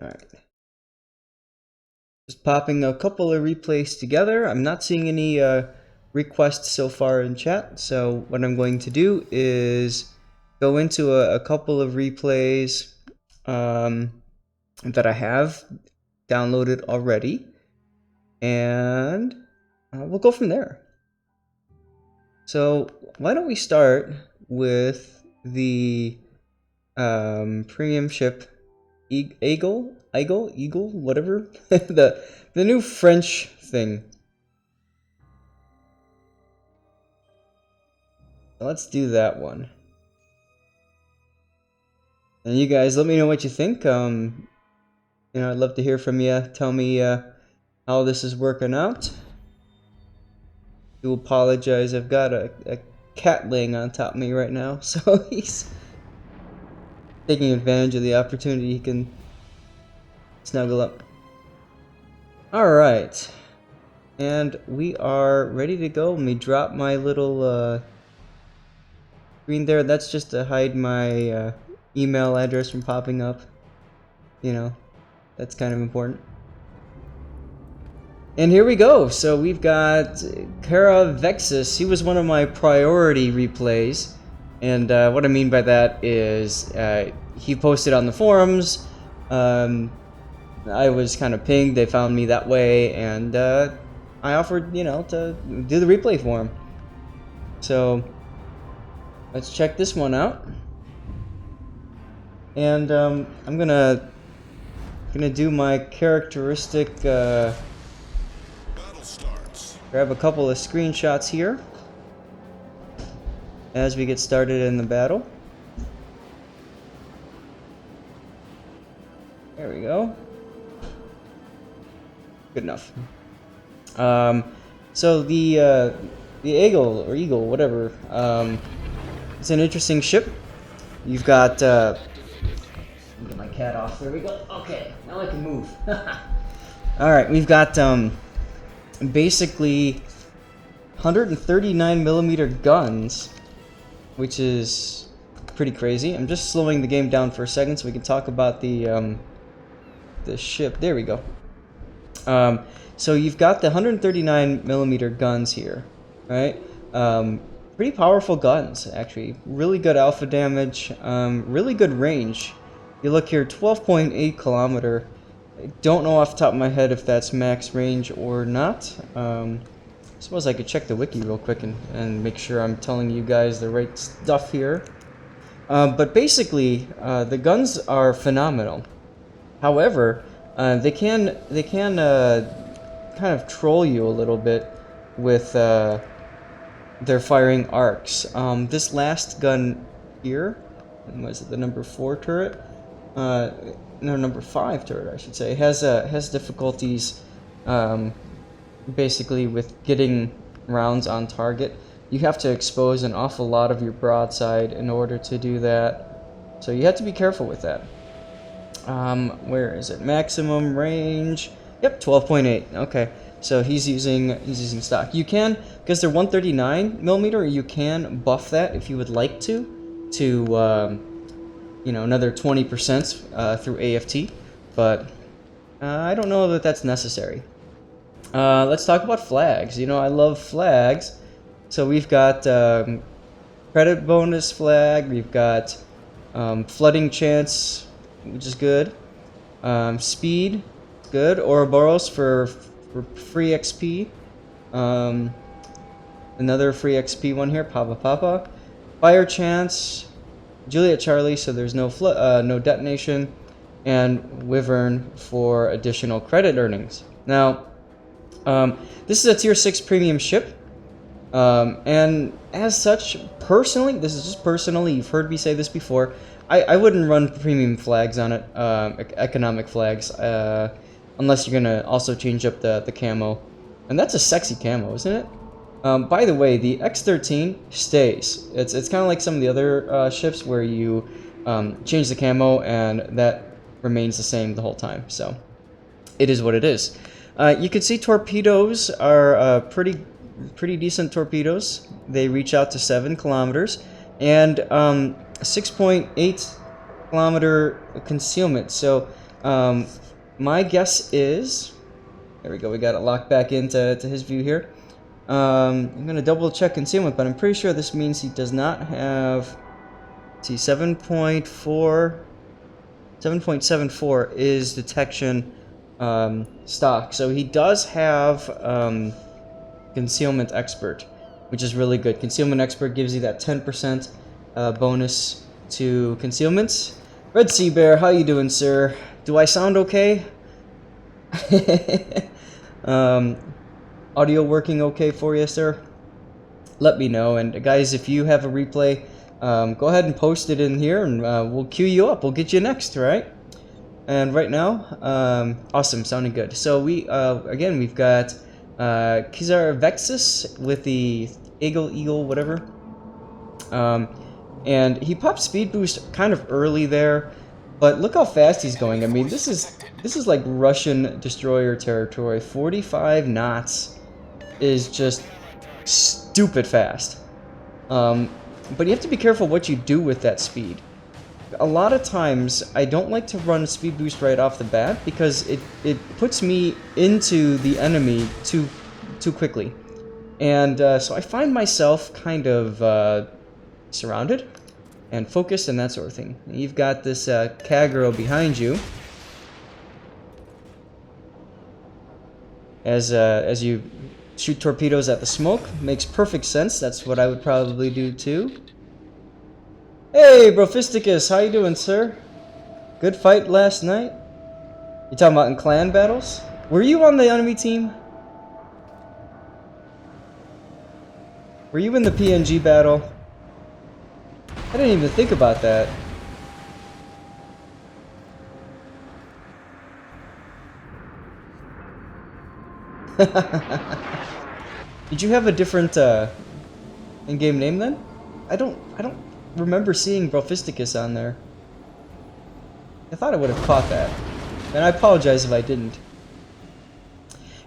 Alright. Just popping a couple of replays together. I'm not seeing any requests so far in chat, so what I'm going to do is go into a couple of replays that I have downloaded already, and we'll go from there. So why don't we start with the premium ship Aigle, whatever, the new French thing. Let's do that one. And you guys, let me know what you think. You know, I'd love to hear from you. Tell me how this is working out. I do apologize. I've got a cat laying on top of me right now, so he's taking advantage of the opportunity he can snuggle up. Alright. And we are ready to go. Let me drop my little screen there. That's just to hide my email address from popping up. You know, that's kind of important. And here we go. So we've got Kara Vexus. He was one of my priority replays. And what I mean by that is he posted on the forums. I was kind of pinged. They found me that way. And I offered, you know, to do the replay for him. So let's check this one out. And I'm gonna do my characteristic. Grab a couple of screenshots here as we get started in the battle. There we go. Good enough. So the Aigle or Eagle, whatever. It's an interesting ship. You've got. Let me get my cat off. There we go. Okay, now I can move. All right, we've got basically 139mm guns, which is pretty crazy. I'm just slowing the game down for a second so we can talk about the ship. There we go. So you've got the 139mm guns here, right? Pretty powerful guns, actually. Really good alpha damage, really good range. You look here, 12.8 kilometer. I don't know off the top of my head if that's max range or not. I suppose I could check the wiki real quick and make sure I'm telling you guys the right stuff here. But basically, the guns are phenomenal. However, they can kind of troll you a little bit with their firing arcs. This last gun here, was it the number 4 turret? No, number 5 turret, I should say, has difficulties basically with getting rounds on target. You have to expose an awful lot of your broadside in order to do that, so you have to be careful with that. Where is it? Maximum range. Yep, 12.8. Okay, so he's using stock. You can, because they're 139mm, you can buff that if you would like to you know, another 20% through AFT, but I don't know that that's necessary. Let's talk about flags. You know, I love flags. So we've got credit bonus flag, we've got flooding chance, which is good. Speed, good. Ouroboros for free XP. Another free XP one here, Papa. Fire chance, Juliet Charlie, so there's no detonation, and Wyvern for additional credit earnings. Now, this is a tier 6 premium ship, and as such, personally, this is just personally, you've heard me say this before, I wouldn't run premium flags on it, economic flags, unless you're gonna also change up the camo, and that's a sexy camo, isn't it? By the way, the X13 stays. It's kind of like some of the other ships where you change the camo and that remains the same the whole time. So it is what it is. You can see torpedoes are pretty decent torpedoes. They reach out to 7 kilometers and 6.8 kilometer concealment. So Um, my guess is, there we go, we got it locked back into his view here. I'm going to double check concealment, but I'm pretty sure this means he does not have, see, 7.74 is detection stock. So he does have concealment expert, which is really good. Concealment expert gives you that 10% bonus to concealments. Red Sea Bear, how you doing, sir? Do I sound okay? Audio working okay for you, sir? Let me know. And guys, if you have a replay, go ahead and post it in here, and we'll queue you up. We'll get you next, right? And right now, awesome, sounding good. So we, again, we've got Kizar Vexus with the Aigle, whatever. And he popped speed boost kind of early there, but look how fast he's going. I mean, this is like Russian destroyer territory. 45 knots is just stupid fast. But you have to be careful what you do with that speed. A lot of times, I don't like to run speed boost right off the bat because it puts me into the enemy too quickly. And so I find myself kind of surrounded and focused and that sort of thing. And you've got this Kagero behind you. As you shoot torpedoes at the smoke. Makes perfect sense. That's what I would probably do too. Hey, Brofisticus, how you doing, sir? Good fight last night? You talking about in clan battles? Were you on the enemy team? Were you in the PNG battle? I didn't even think about that. Did you have a different in-game name then? I don't remember seeing Brofisticus on there. I thought I would have caught that. And I apologize if I didn't.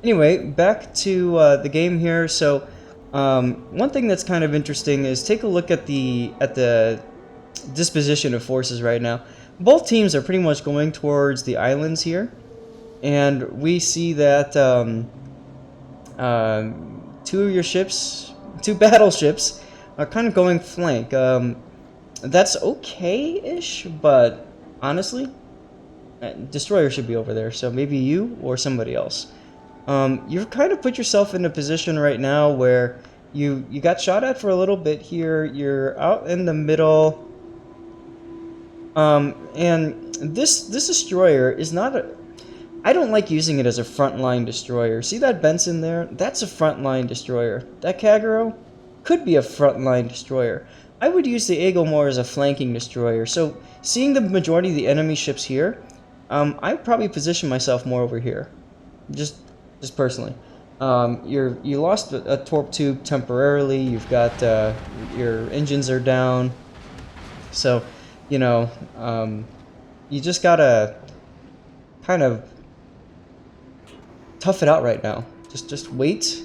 Anyway, back to the game here. So, one thing that's kind of interesting is take a look at the disposition of forces right now. Both teams are pretty much going towards the islands here, and we see that two battleships are kind of going flank. That's okay-ish, but honestly, destroyer should be over there, so maybe you or somebody else. You've kind of put yourself in a position right now where you got shot at for a little bit here. You're out in the middle, and this destroyer is not a. I don't like using it as a frontline destroyer. See that Benson there? That's a frontline destroyer. That Kagero could be a frontline destroyer. I would use the Aigle more as a flanking destroyer. So, seeing the majority of the enemy ships here, I'd probably position myself more over here. Just personally. You lost a torp tube temporarily. You've got your engines are down. So, you know, you just gotta kind of tough it out right now. Just wait.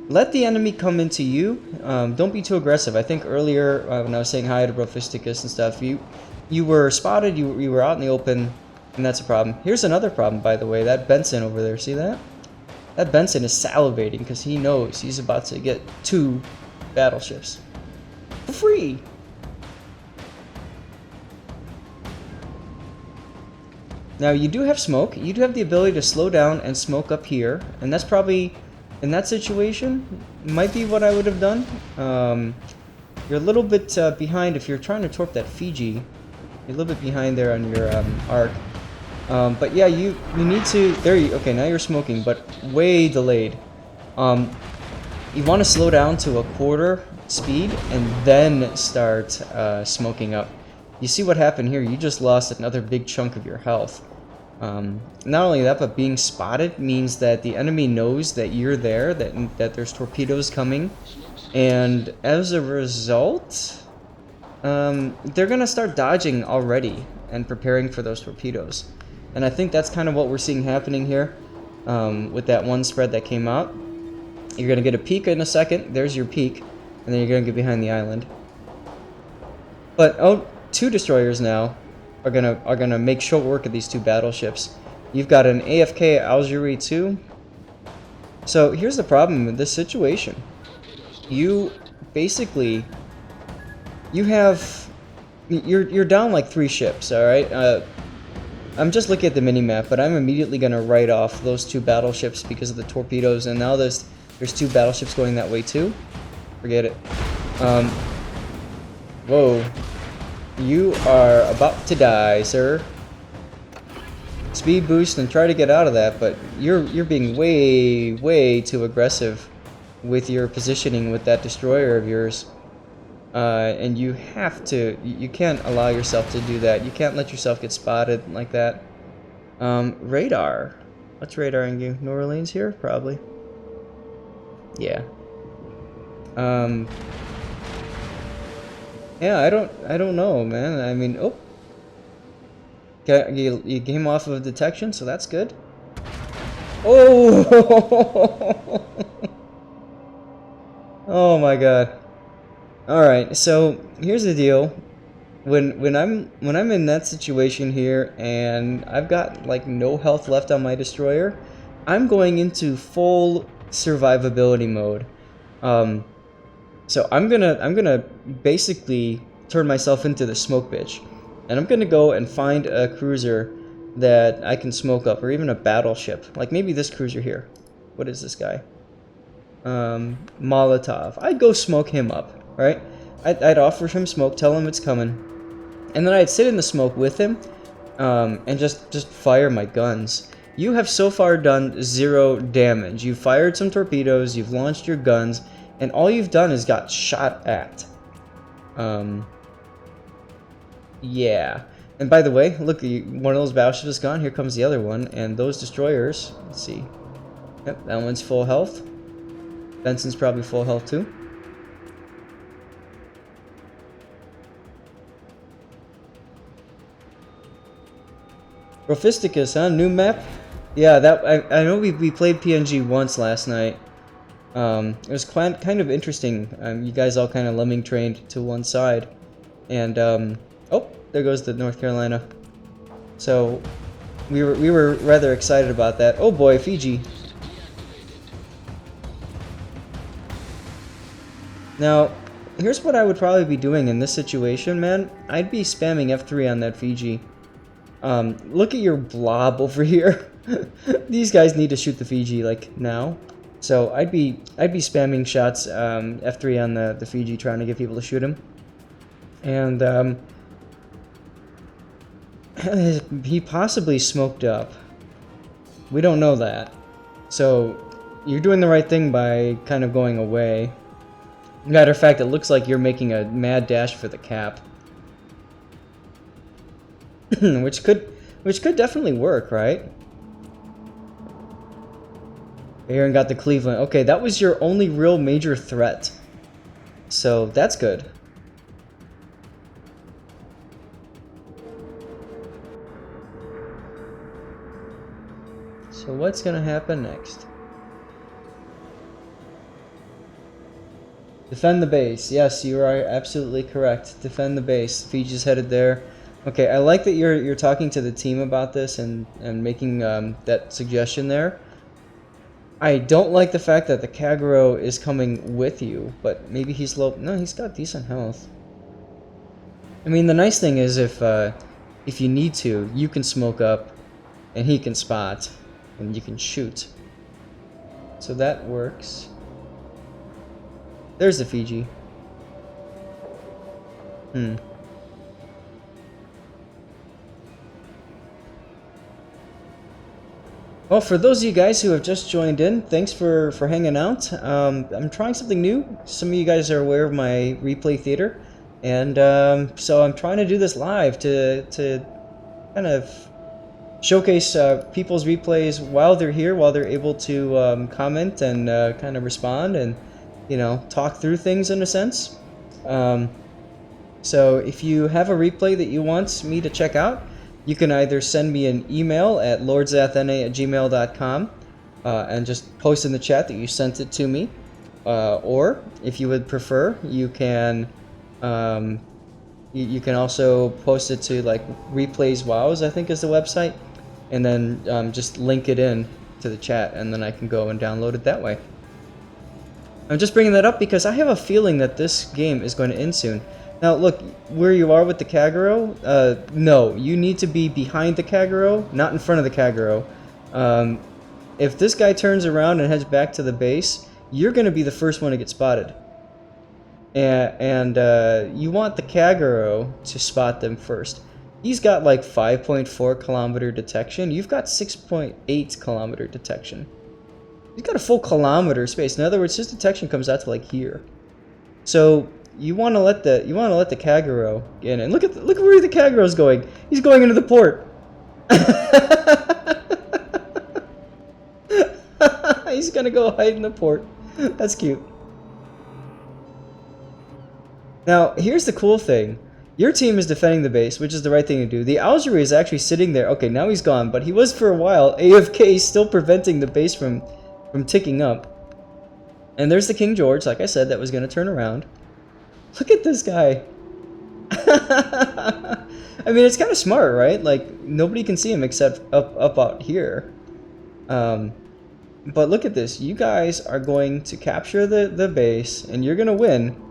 Let the enemy come into you. Don't be too aggressive. I think earlier when I was saying hi to Brofisticus and stuff, you were spotted. You were out in the open, and that's a problem. Here's another problem, by the way. That Benson over there. See that? That Benson is salivating because he knows he's about to get 2 battleships for free. Now you do have smoke. You do have the ability to slow down and smoke up here, and that's probably, in that situation, might be what I would have done. You're a little bit behind if you're trying to torp that Fiji. You're a little bit behind there on your arc. But yeah, you need to. There you. Okay, now you're smoking, but way delayed. You want to slow down to a quarter speed and then start smoking up. You see what happened here? You just lost another big chunk of your health. Not only that, but being spotted means that the enemy knows that you're there, that there's torpedoes coming, and as a result, they're gonna start dodging already and preparing for those torpedoes. And I think that's kind of what we're seeing happening here with that one spread that came out. You're gonna get a peek in a second. There's your peek, and then you're gonna get behind the island. But 2 destroyers now are gonna make short work of these two battleships. You've got an AFK Algeria too. So here's the problem with this situation. You basically you're down like 3 ships, all right? I'm just looking at the mini-map, but I'm immediately gonna write off those 2 battleships because of the torpedoes, and now there's 2 battleships going that way too. Forget it. Whoa. You are about to die, sir. Speed boost and try to get out of that, but you're being way too aggressive with your positioning with that destroyer of yours. And you have to, you can't allow yourself to do that. You can't let yourself get spotted like that. Radar. What's radaring you? New Orleans here? Probably. Yeah. Yeah, I don't know, man. I mean, oh. You came off of detection, so that's good. Oh! Oh my god. Alright, so here's the deal. When I'm in that situation here and I've got like no health left on my destroyer, I'm going into full survivability mode. So I'm gonna basically turn myself into the smoke bitch. And I'm gonna go and find a cruiser that I can smoke up, or even a battleship. Like maybe this cruiser here. What is this guy? Molotov. I'd go smoke him up, right? I'd offer him smoke, tell him it's coming. And then I'd sit in the smoke with him, and just fire my guns. You have so far done 0 damage. You've fired some torpedoes, you've launched your guns, and all you've done is got shot at. Yeah. And by the way, look, one of those battleships is gone. Here comes the other one. And those destroyers, let's see. Yep, that one's full health. Benson's probably full health too. Prophisticus, huh? New map? Yeah, that I know we played PNG once last night. It was kind of interesting. You guys all kind of lemming trained to one side. And, oh, there goes the North Carolina. So, we were rather excited about that. Oh boy, Fiji. Now, here's what I would probably be doing in this situation, man. I'd be spamming F3 on that Fiji. Look at your blob over here. These guys need to shoot the Fiji, like, now. So, I'd be spamming shots, F3 on the Fiji, trying to get people to shoot him. And, he possibly smoked up. We don't know that. So, you're doing the right thing by kind of going away. Matter of fact, it looks like you're making a mad dash for the cap. which could definitely work, right? Aaron got the Cleveland. Okay, that was your only real major threat. So, that's good. So what's gonna happen next? Defend the base. Yes, you are absolutely correct. Defend the base. Fiji's headed there. Okay, I like that you're talking to the team about this and making that suggestion there. I don't like the fact that the Kagero is coming with you, but maybe he's low. No, he's got decent health. I mean, the nice thing is if you need to, you can smoke up, and he can spot, and you can shoot. So that works. There's the Fiji. Well, for those of you guys who have just joined in, thanks for hanging out. I'm trying something new. Some of you guys are aware of my replay theater, and so I'm trying to do this live to kind of showcase people's replays while they're here, while they're able to comment and kind of respond and, you know, talk through things in a sense. So if you have a replay that you want me to check out, you can either send me an email at lordzathna@gmail.com and just post in the chat that you sent it to me. Or, if you would prefer, you can You can also post it to like Replays Wows, I think is the website, and then just link it in to the chat, and then I can go and download it that way. I'm just bringing that up because I have a feeling that this game is going to end soon. Now look, where you are with the Kagero, no, you need to be behind the Kagero, not in front of the Kagero. If this guy turns around and heads back to the base, you're going to be the first one to get spotted. And you want the Kagero to spot them first. He's got like 5.4 kilometer detection. You've got 6.8 kilometer detection. He's got a full kilometer space. In other words, his detection comes out to like here. So you want to let the Kagero in, and look where the Kagero's going. He's going into the port. He's gonna go hide in the port. That's cute. Now, here's the cool thing. Your team is defending the base, which is the right thing to do. The Algeria is actually sitting there. Okay, now he's gone, but he was for a while. AFK, still preventing the base from ticking up. And there's the King George, like I said, that was going to turn around. Look at this guy. I mean, it's kind of smart, right? Like, nobody can see him except up out here. But look at this. You guys are going to capture the base, and you're going to win.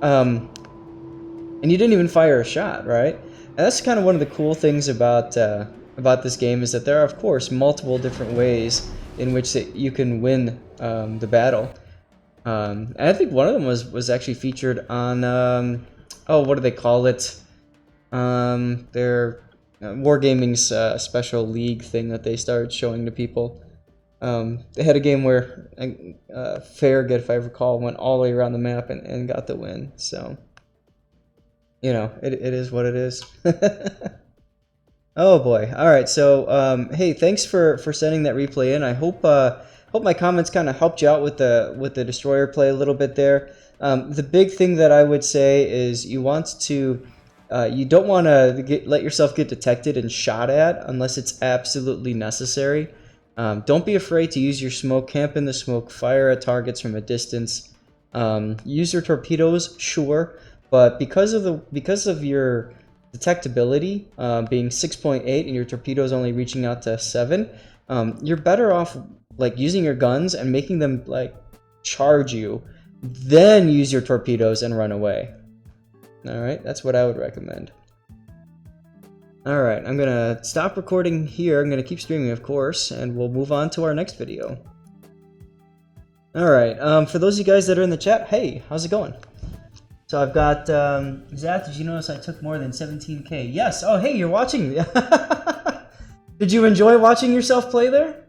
And you didn't even fire a shot, right? And that's kind of one of the cool things about this game, is that there are, of course, multiple different ways in which you can win the battle. And I think one of them was actually featured on oh, what do they call it? Their Wargaming's special league thing that they started showing to people. They had a game where Farragut, if I recall, went all the way around the map and got the win. So, you know, it is what it is. Oh boy! All right, so hey, thanks for sending that replay in. I hope my comments kind of helped you out with the destroyer play a little bit there. The big thing that I would say is you don't want to let yourself get detected and shot at unless it's absolutely necessary. Don't be afraid to use your smoke, camp in the smoke, fire at targets from a distance. Use your torpedoes, sure, but because of your detectability being 6.8 and your torpedoes only reaching out to 7, you're better off like using your guns and making them like charge you, then use your torpedoes and run away. All right, that's what I would recommend. All right, I'm gonna stop recording here. I'm gonna keep streaming, of course, and we'll move on to our next video. All right, for those of you guys that are in the chat, hey, how's it going? So I've got Zath. Did you notice I took more than 17K? Yes. Oh, hey, you're watching. Did you enjoy watching yourself play there?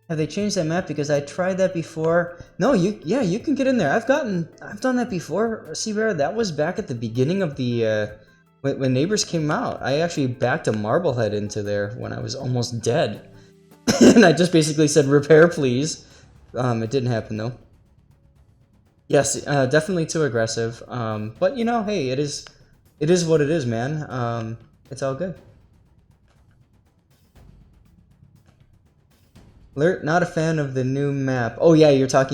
Have they changed that map? Because I tried that before. No, you can get in there. I've done that before. Seabear, that was back at the beginning of the when Neighbors came out. I actually backed a Marblehead into there when I was almost dead, and I just basically said repair, please. It didn't happen though. Yes, definitely too aggressive. But you know, hey, it is what it is, man. It's all good. Not a fan of the new map. Oh yeah, you're talking